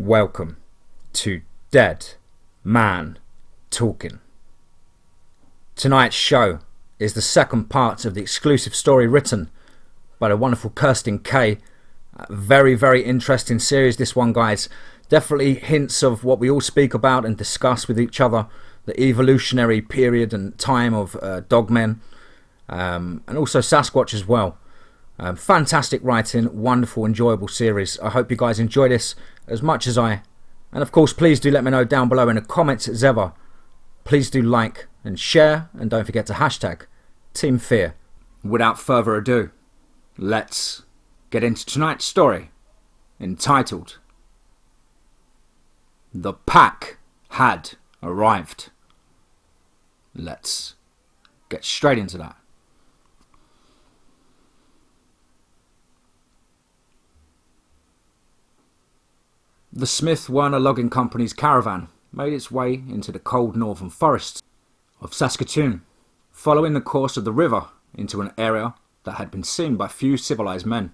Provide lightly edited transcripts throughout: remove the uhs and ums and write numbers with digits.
welcome to Dead Man Talking. Tonight's show is the second part of the exclusive story written by the wonderful Kirstyn.K. Very, very interesting series, this one, guys. Definitely hints of what we all speak about and discuss with each other, the evolutionary period and time of Dogman, and also Sasquatch as well. Fantastic writing, wonderful, enjoyable series. I hope you guys enjoy this as much as I. And of course, please do let me know down below in the comments as ever. Please do like and share, and don't forget to hashtag TeamFEAR. Without further ado, let's get into tonight's story, entitled The Pack Had Arrived. Let's get straight into that. The Smith Werner Logging Company's caravan made its way into the cold northern forests of Saskatchewan, following the course of the river into an area that had been seen by few civilized men,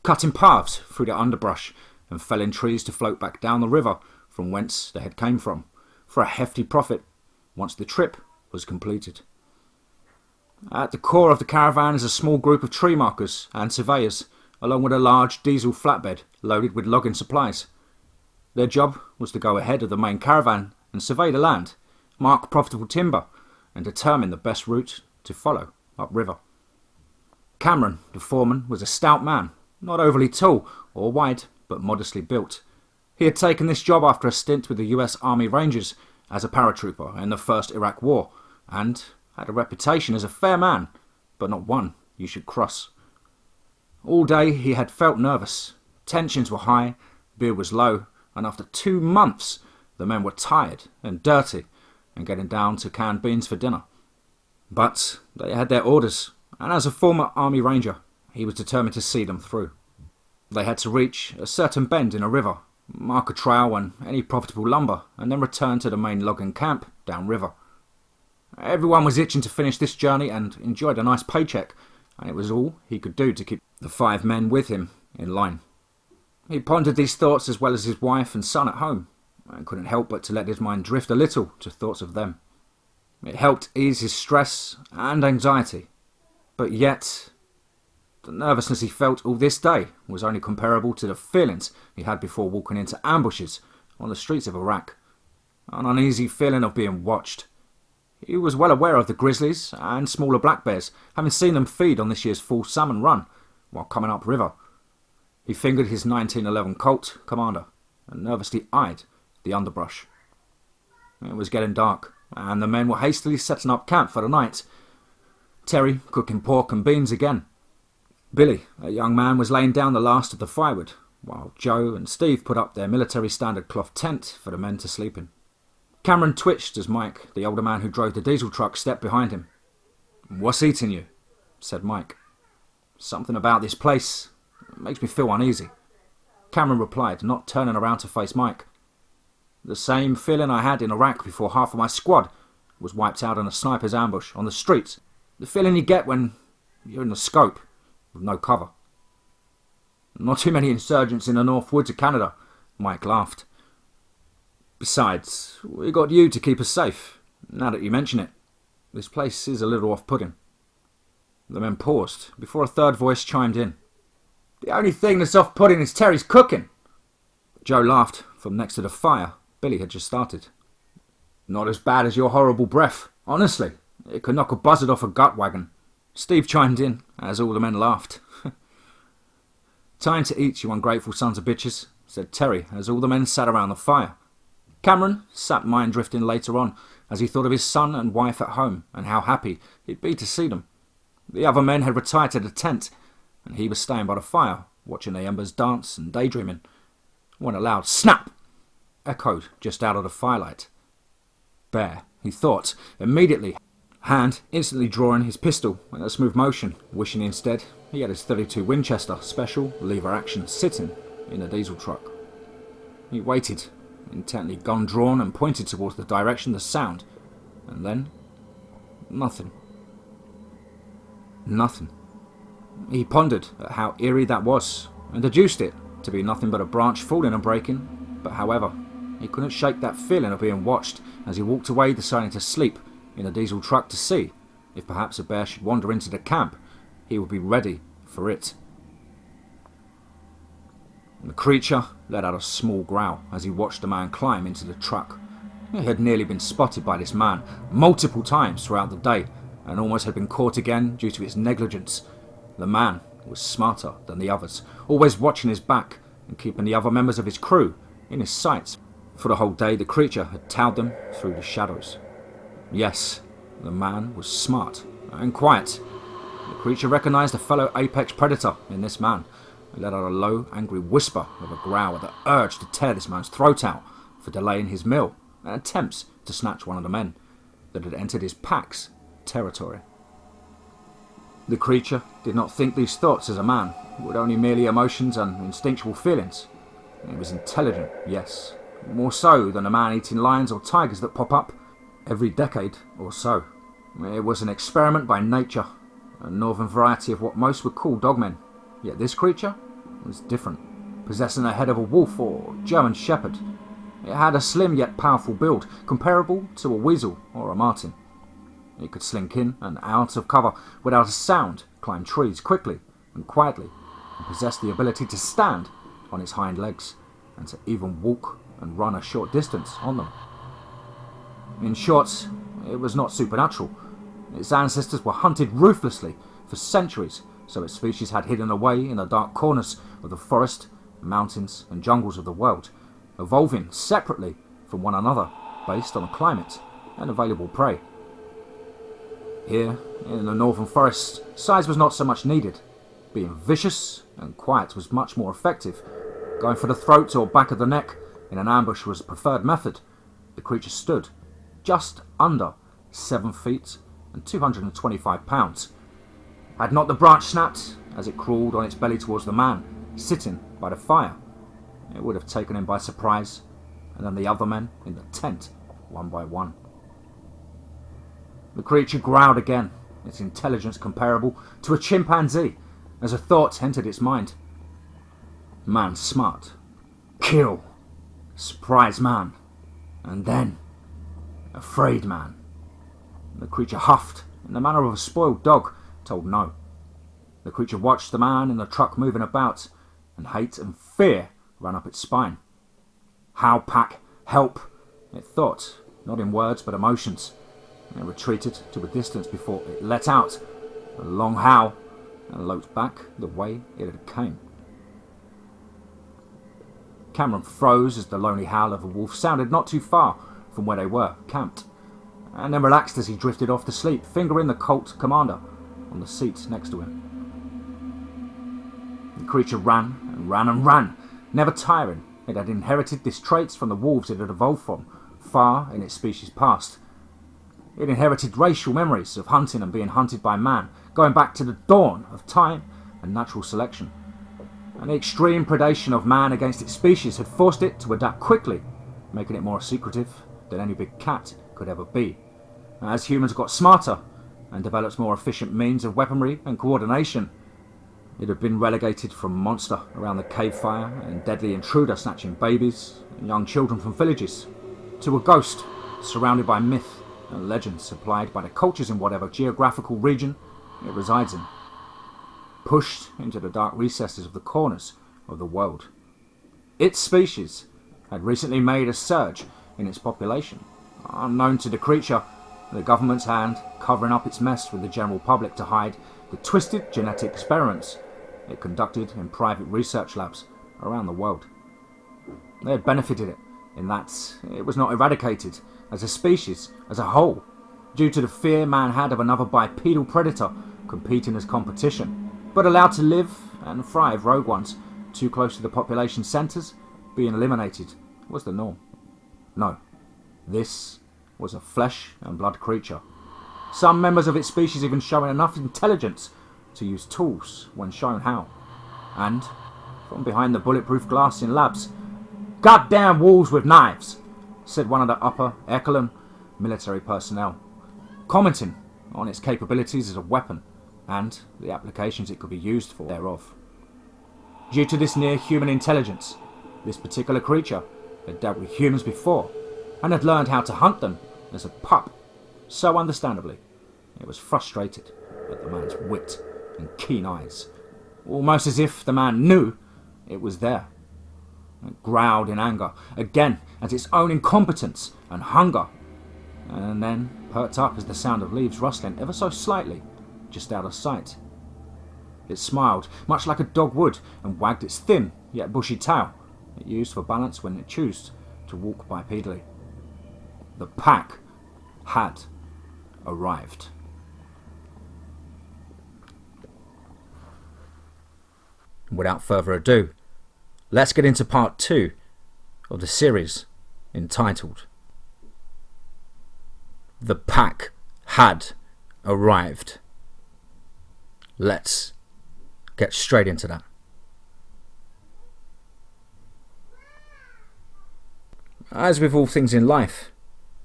cutting paths through the underbrush and felling trees to float back down the river from whence they had came from, for a hefty profit once the trip was completed. At the core of the caravan is a small group of tree markers and surveyors, along with a large diesel flatbed loaded with logging supplies. Their job was to go ahead of the main caravan and survey the land, mark profitable timber, and determine the best route to follow upriver. Cameron, the foreman, was a stout man, not overly tall or wide, but modestly built. He had taken this job after a stint with the US Army Rangers as a paratrooper in the First Iraq War, and had a reputation as a fair man, but not one you should cross. All day he had felt nervous. Tensions were high, beer was low, and after 2 months the men were tired and dirty and getting down to canned beans for dinner. But they had their orders, and as a former Army Ranger, he was determined to see them through. They had to reach a certain bend in a river, mark a trail and any profitable lumber, and then return to the main logging camp downriver. Everyone was itching to finish this journey and enjoyed a nice paycheck, and it was all he could do to keep the 5 men with him in line. He pondered these thoughts as well as his wife and son at home, and couldn't help but to let his mind drift a little to thoughts of them. It helped ease his stress and anxiety, but yet the nervousness he felt all this day was only comparable to the feelings he had before walking into ambushes on the streets of Iraq. An uneasy feeling of being watched. He was well aware of the grizzlies and smaller black bears, having seen them feed on this year's fall salmon run while coming upriver. He fingered his 1911 Colt Commander and nervously eyed the underbrush. It was getting dark, and the men were hastily setting up camp for the night. Terry cooking pork and beans again. Billy, a young man, was laying down the last of the firewood, while Joe and Steve put up their military standard cloth tent for the men to sleep in. Cameron twitched as Mike, the older man who drove the diesel truck, stepped behind him. "What's eating you?" said Mike. "Something about this place. It makes me feel uneasy," Cameron replied, not turning around to face Mike. "The same feeling I had in Iraq before half of my squad was wiped out in a sniper's ambush on the streets. The feeling you get when you're in the scope with no cover." "Not too many insurgents in the North Woods of Canada," Mike laughed. "Besides, we got you to keep us safe. Now that you mention it, this place is a little off-putting." The men paused before a third voice chimed in. "The only thing that's off-putting is Terry's cooking." Joe laughed from next to the fire Billy had just started. "Not as bad as your horrible breath. Honestly, it could knock a buzzard off a gut wagon." Steve chimed in as all the men laughed. "Time to eat, you ungrateful sons of bitches," said Terry as all the men sat around the fire. Cameron sat mind drifting later on as he thought of his son and wife at home and how happy he'd be to see them. The other men had retired to the tent, and he was staying by the fire, watching the embers dance and daydreaming, when a loud snap echoed just out of the firelight. Bear, he thought, immediately, hand instantly drawing his pistol in a smooth motion, wishing instead he had his .32 Winchester special lever action sitting in the diesel truck. He waited, intently gun drawn, and pointed towards the direction of the sound, and then nothing. Nothing. He pondered at how eerie that was, and deduced it to be nothing but a branch falling and breaking But however, he couldn't shake that feeling of being watched as he walked away, deciding to sleep in a diesel truck to see if perhaps a bear should wander into the camp. He would be ready for it. The creature let out a small growl as he watched the man climb into the truck. He had nearly been spotted by this man multiple times throughout the day and almost had been caught again due to his negligence. The man was smarter than the others, always watching his back and keeping the other members of his crew in his sights. For the whole day, the creature had tailed them through the shadows. Yes, the man was smart and quiet. The creature recognized a fellow apex predator in this man and let out a low, angry whisper of a growl with the urge to tear this man's throat out for delaying his meal and attempts to snatch one of the men that had entered his pack's territory. The creature did not think these thoughts as a man, with only merely emotions and instinctual feelings. It was intelligent, yes, more so than a man eating lions or tigers that pop up every decade or so. It was an experiment by nature, a northern variety of what most would call dogmen. Yet this creature was different, possessing the head of a wolf or German shepherd. It had a slim yet powerful build, comparable to a weasel or a marten. It could slink in and out of cover without a sound, climb trees quickly and quietly, and possessed the ability to stand on its hind legs and to even walk and run a short distance on them. In short, it was not supernatural. Its ancestors were hunted ruthlessly for centuries, so its species had hidden away in the dark corners of the forest, mountains and jungles of the world, evolving separately from one another based on climate and available prey. Here, in the northern forests, size was not so much needed. Being vicious and quiet was much more effective. Going for the throat or back of the neck in an ambush was a preferred method. The creature stood just under 7 feet and 225 pounds. Had not the branch snapped as it crawled on its belly towards the man sitting by the fire, it would have taken him by surprise, and then the other men in the tent one by one. The creature growled again, its intelligence comparable to a chimpanzee, as a thought entered its mind. Man smart. Kill. Surprise man. And then, afraid man. The creature huffed in the manner of a spoiled dog told no. The creature watched the man in the truck moving about, and hate and fear ran up its spine. How pack, help, it thought, not in words but emotions. It retreated to a distance before it let out a long howl and loped back the way it had came. Cameron froze as the lonely howl of a wolf sounded not too far from where they were camped, and then relaxed as he drifted off to sleep, fingering the Colt Commander on the seat next to him. The creature ran and ran and ran, never tiring. It had inherited these traits from the wolves it had evolved from, far in its species past. It inherited racial memories of hunting and being hunted by man, going back to the dawn of time and natural selection. And the extreme predation of man against its species had forced it to adapt quickly, making it more secretive than any big cat could ever be. As humans got smarter and developed more efficient means of weaponry and coordination, it had been relegated from monster around the cave fire and deadly intruder snatching babies and young children from villages, to a ghost surrounded by myth and legends supplied by the cultures in whatever geographical region it resides in, pushed into the dark recesses of the corners of the world. Its species had recently made a surge in its population. Unknown to the creature, the government's hand covering up its mess with the general public to hide the twisted genetic experiments it conducted in private research labs around the world. They had benefited it in that it was not eradicated as a species as a whole due to the fear man had of another bipedal predator competing as competition, but allowed to live and thrive rogue ones too close to the population centres being eliminated was the norm. No, this was a flesh and blood creature. Some members of its species even showing enough intelligence to use tools when shown how. And, from behind the bulletproof glass in labs, "Goddamn wolves with knives," said one of the upper echelon military personnel, commenting on its capabilities as a weapon and the applications it could be used for thereof. Due to this near-human intelligence, this particular creature had dealt with humans before and had learned how to hunt them as a pup. So understandably, it was frustrated at the man's wit and keen eyes, almost as if the man knew it was there. It growled in anger again at its own incompetence and hunger, and then perked up as the sound of leaves rustling ever so slightly just out of sight. It smiled, much like a dog would, and wagged its thin yet bushy tail it used for balance when it chose to walk bipedally. The pack had arrived. Without further ado, let's get into part 2 of the series entitled The Pack Had Arrived. Let's get straight into that. As with all things in life,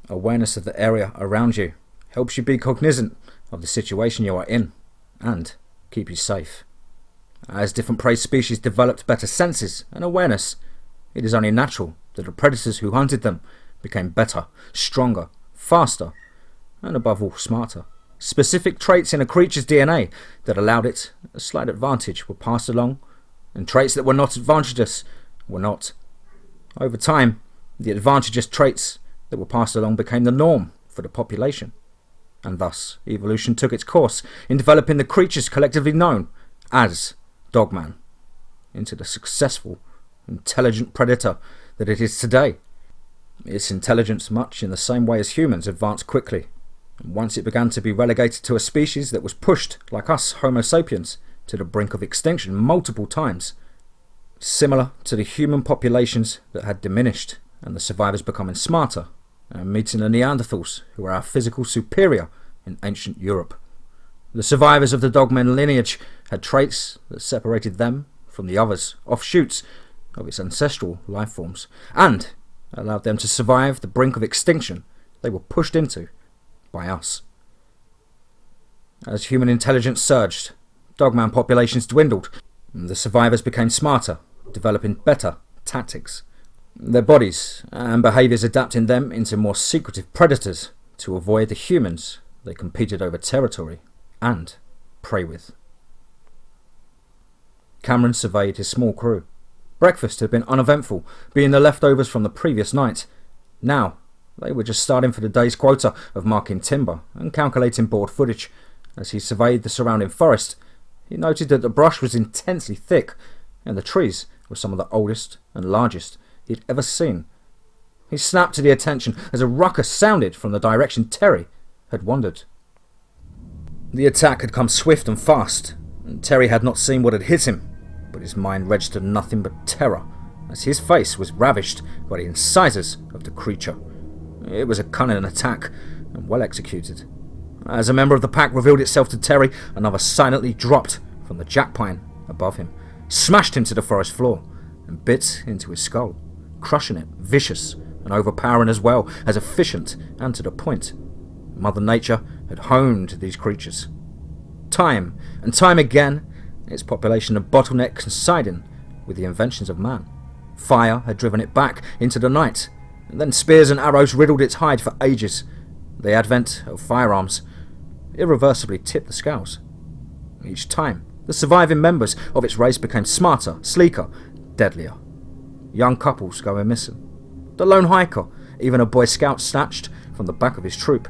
awareness of the area around you helps you be cognizant of the situation you are in and keep you safe. As different prey species developed better senses and awareness, it is only natural that the predators who hunted them became better, stronger, faster, and above all smarter. Specific traits in a creature's DNA that allowed it a slight advantage were passed along, and traits that were not advantageous were not. Over time, the advantageous traits that were passed along became the norm for the population, and thus evolution took its course in developing the creatures collectively known as Dogman into the successful, intelligent predator that it is today. Its intelligence, much in the same way as humans, advanced quickly, and once it began to be relegated to a species that was pushed, like us Homo sapiens, to the brink of extinction multiple times, similar to the human populations that had diminished and the survivors becoming smarter and meeting the Neanderthals, who were our physical superior in ancient Europe. The survivors of the Dogman lineage had traits that separated them from the others, offshoots of its ancestral life forms, and allowed them to survive the brink of extinction they were pushed into by us. As human intelligence surged, Dogman populations dwindled, and the survivors became smarter, developing better tactics. Their bodies and behaviours adapting them into more secretive predators to avoid the humans they competed over territory and prey with. Cameron surveyed his small crew. Breakfast had been uneventful, being the leftovers from the previous night. Now, they were just starting for the day's quota of marking timber and calculating board footage. As he surveyed the surrounding forest, he noted that the brush was intensely thick, and the trees were some of the oldest and largest he'd ever seen. He snapped to the attention as a ruckus sounded from the direction Terry had wandered. The attack had come swift and fast, and Terry had not seen what had hit him, but his mind registered nothing but terror as his face was ravished by the incisors of the creature. It was a cunning attack and well executed. As a member of the pack revealed itself to Terry, another silently dropped from the jack pine above him, smashed him to the forest floor, and bit into his skull, crushing it, vicious and overpowering as well as efficient and to the point. Mother Nature had honed these creatures. Time and time again, its population had bottlenecked coinciding with the inventions of man. Fire had driven it back into the night, and then spears and arrows riddled its hide for ages. The advent of firearms irreversibly tipped the scales. Each time, the surviving members of its race became smarter, sleeker, deadlier. Young couples going missing. The lone hiker, even a boy scout snatched from the back of his troop.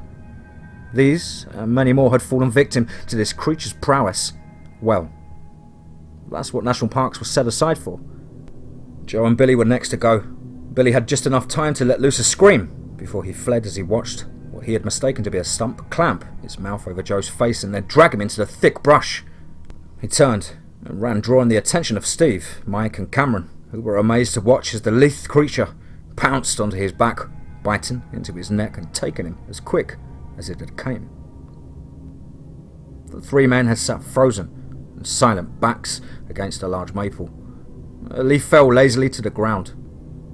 These and many more had fallen victim to this creature's prowess. Well, that's what national parks were set aside for. Joe and Billy were next to go. Billy had just enough time to let loose a scream before he fled as he watched what he had mistaken to be a stump clamp its mouth over Joe's face and then drag him into the thick brush. He turned and ran, drawing the attention of Steve, Mike and Cameron, who were amazed to watch as the lithe creature pounced onto his back, biting into his neck and taking him as quick as it had came. The three men had sat frozen and silent, backs against a large maple. A leaf fell lazily to the ground.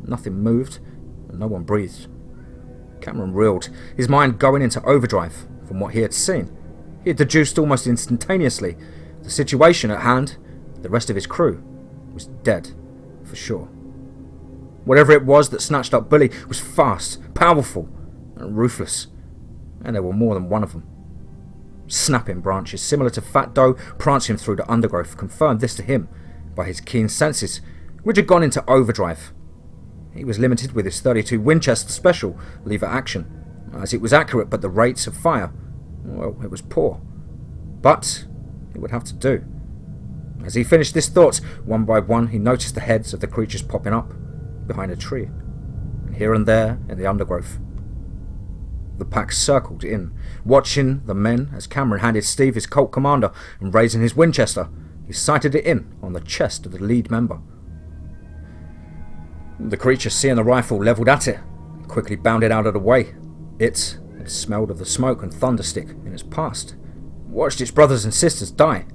Nothing moved, and no one breathed. Cameron reeled, his mind going into overdrive from what he had seen. He had deduced almost instantaneously the situation at hand. The rest of his crew was dead, for sure. Whatever it was that snatched up Billy was fast, powerful, and ruthless. And there were more than one of them. Snapping branches, similar to fat dough prancing through the undergrowth, confirmed this to him by his keen senses, which had gone into overdrive. He was limited with his .32 Winchester Special lever action, as it was accurate, but the rates of fire, well, it was poor. But it would have to do. As he finished this thought, one by one he noticed the heads of the creatures popping up behind a tree, here and there in the undergrowth. The pack circled in, watching the men as Cameron handed Steve his Colt Commander, and raising his Winchester, he sighted it in on the chest of the lead member. The creature, seeing the rifle levelled at it, quickly bounded out of the way. It had smelled of the smoke and thunderstick in its past, watched its brothers and sisters die,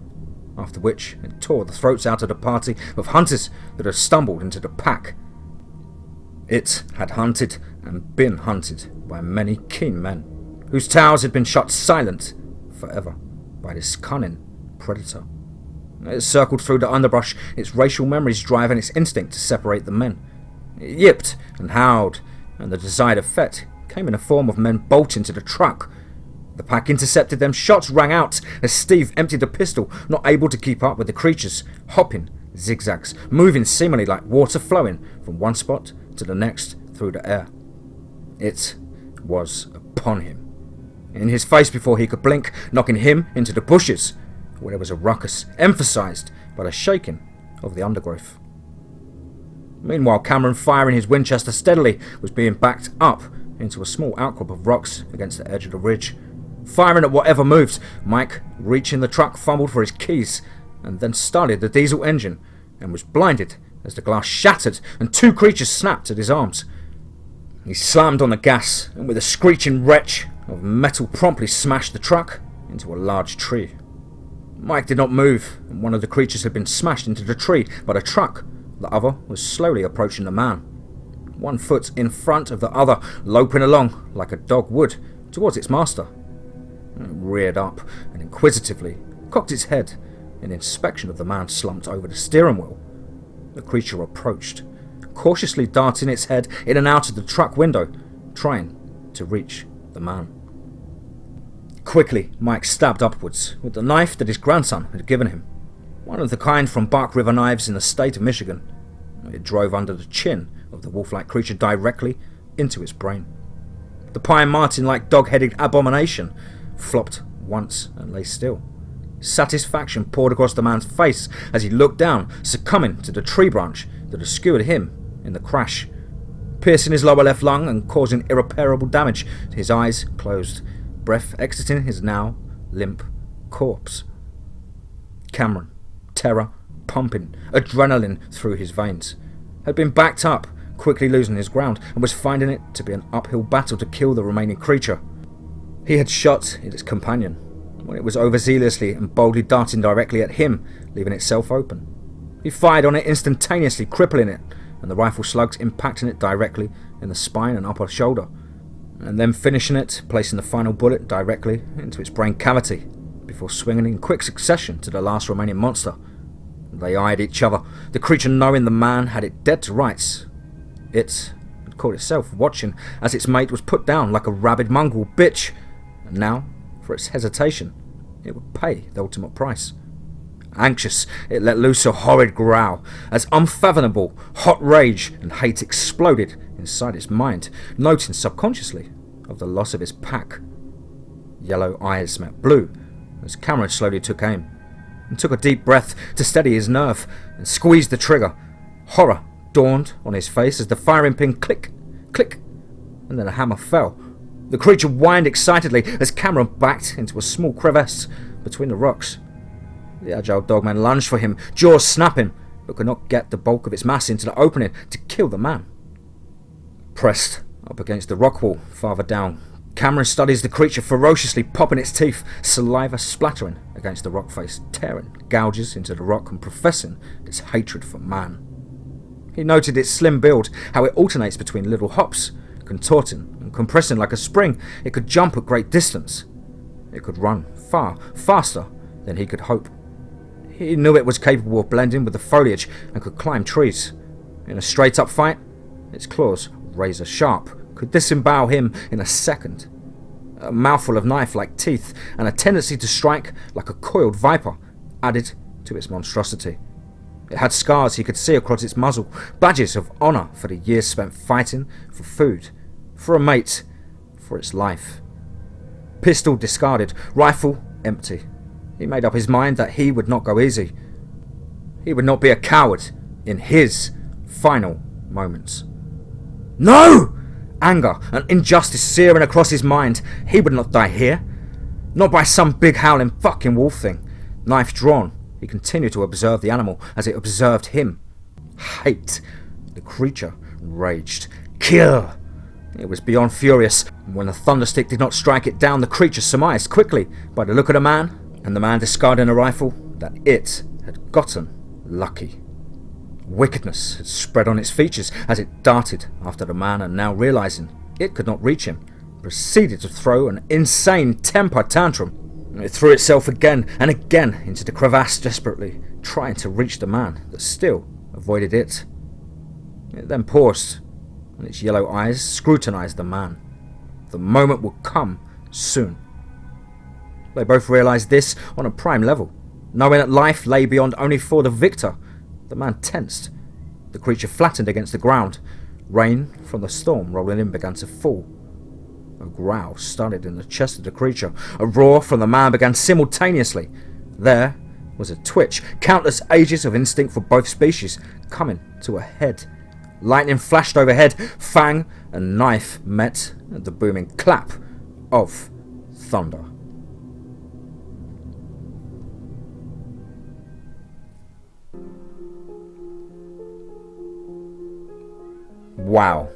after which it tore the throats out of the party of hunters that had stumbled into the pack. It had hunted and been hunted by many keen men, whose tales had been shut silent forever by this cunning predator. It circled through the underbrush, its racial memories driving its instinct to separate the men. It yipped and howled, and the desired effect came in the form of men bolting to the truck. The pack intercepted them, shots rang out as Steve emptied the pistol, not able to keep up with the creatures, hopping zigzags, moving seemingly like water flowing from one spot to the next through the air. It was upon him, in his face before he could blink, knocking him into the bushes, where there was a ruckus, emphasised by the shaking of the undergrowth. Meanwhile, Cameron, firing his Winchester steadily, was being backed up into a small outcrop of rocks against the edge of the ridge. Firing at whatever moved, Mike, reaching the truck, fumbled for his keys, and then started the diesel engine, and was blinded as the glass shattered and two creatures snapped at his arms. He slammed on the gas, and with a screeching wretch of metal promptly smashed the truck into a large tree. Mike did not move, and one of the creatures had been smashed into the tree by the truck. The other was slowly approaching the man, 1 foot in front of the other, loping along like a dog would towards its master. It reared up and inquisitively cocked its head in inspection of the man slumped over the steering wheel. The creature approached, cautiously darting its head in and out of the truck window, trying to reach the man. Quickly, Mike stabbed upwards with the knife that his grandson had given him, one of the kind from Bark River knives in the state of Michigan. It drove under the chin of the wolf-like creature directly into its brain. The Pine Martin-like dog-headed abomination flopped once and lay still. Satisfaction poured across the man's face as he looked down, succumbing to the tree branch that had skewered him in the crash, piercing his lower left lung and causing irreparable damage. His eyes closed, breath exiting his now limp corpse. Cameron, terror pumping, adrenaline through his veins, had been backed up, quickly losing his ground, and was finding it to be an uphill battle to kill the remaining creature. He had shot its companion when it was overzealously and boldly darting directly at him, leaving itself open. He fired on it instantaneously, crippling it, and the rifle slugs impacting it directly in the spine and upper shoulder, and then finishing it, placing the final bullet directly into its brain cavity, before swinging in quick succession to the last remaining monster. They eyed each other, the creature knowing the man had it dead to rights. It had caught itself watching as its mate was put down like a rabid mongrel bitch, and now, for its hesitation, it would pay the ultimate price. Anxious, it let loose a horrid growl as unfathomable hot rage and hate exploded inside its mind, noting subconsciously of the loss of its pack. Yellow eyes met blue as Cameron slowly took aim, and took a deep breath to steady his nerve and squeezed the trigger. Horror dawned on his face as the firing pin click, click, and then a hammer fell. The creature whined excitedly as Cameron backed into a small crevice between the rocks. The agile Dogman lunged for him, jaws snapping, but could not get the bulk of its mass into the opening to kill the man. Pressed up against the rock wall farther down, Cameron studies the creature ferociously popping its teeth, saliva splattering against the rock face, tearing gouges into the rock and professing its hatred for man. He noted its slim build, how it alternates between little hops, contorting and compressing like a spring. It could jump at great distance. It could run far, faster than he could hope. He knew it was capable of blending with the foliage and could climb trees. In a straight-up fight, its claws razor sharp, could disembowel him in a second. A mouthful of knife-like teeth and a tendency to strike like a coiled viper added to its monstrosity. It had scars he could see across its muzzle, badges of honour for the years spent fighting for food, for a mate, for its life. Pistol discarded, rifle empty. He made up his mind that he would not go easy. He would not be a coward in his final moments. No! Anger and injustice searing across his mind. He would not die here. Not by some big howling fucking wolf thing. Knife drawn, he continued to observe the animal as it observed him. Hate. The creature raged. Kill! It was beyond furious. When the thunderstick did not strike it down, the creature surmised quickly, by the look of the man, and the man discarding a rifle, that it had gotten lucky. Wickedness had spread on its features as it darted after the man, and now realizing it could not reach him, proceeded to throw an insane temper tantrum. It threw itself again and again into the crevasse, desperately trying to reach the man that still avoided it. It then paused, and its yellow eyes scrutinized the man. The moment would come soon. They both realized this on a prime level, knowing that life lay beyond only for the victor. The man tensed. The creature flattened against the ground. Rain from the storm rolling in began to fall. A growl started in the chest of the creature. A roar from the man began simultaneously. There was a twitch, countless ages of instinct for both species coming to a head. Lightning flashed overhead, fang and knife met at the booming clap of thunder. Wow,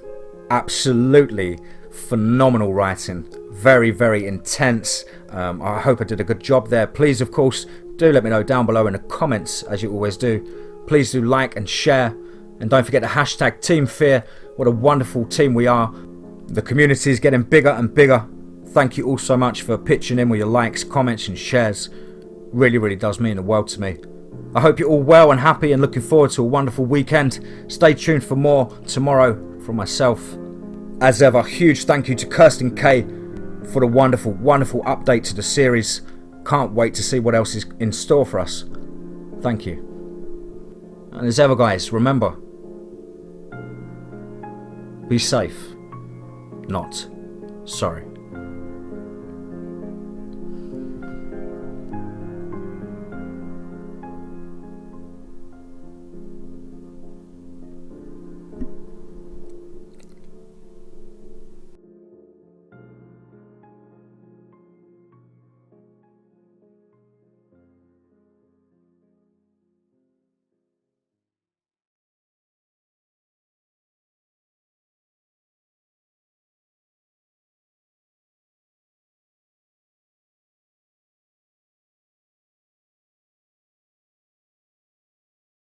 absolutely phenomenal writing. Very, very intense. I hope I did a good job there. Please, of course, do let me know down below in the comments, as you always do. Please do like and share. And don't forget to hashtag TeamFEAR. What a wonderful team we are. The community is getting bigger and bigger. Thank you all so much for pitching in with your likes, comments and shares. Really, really does mean the world to me. I hope you're all well and happy and looking forward to a wonderful weekend. Stay tuned for more tomorrow from myself. As ever, huge thank you to Kirstyn.K for the wonderful, wonderful update to the series. Can't wait to see what else is in store for us. Thank you. And as ever, guys, remember, be safe, not sorry.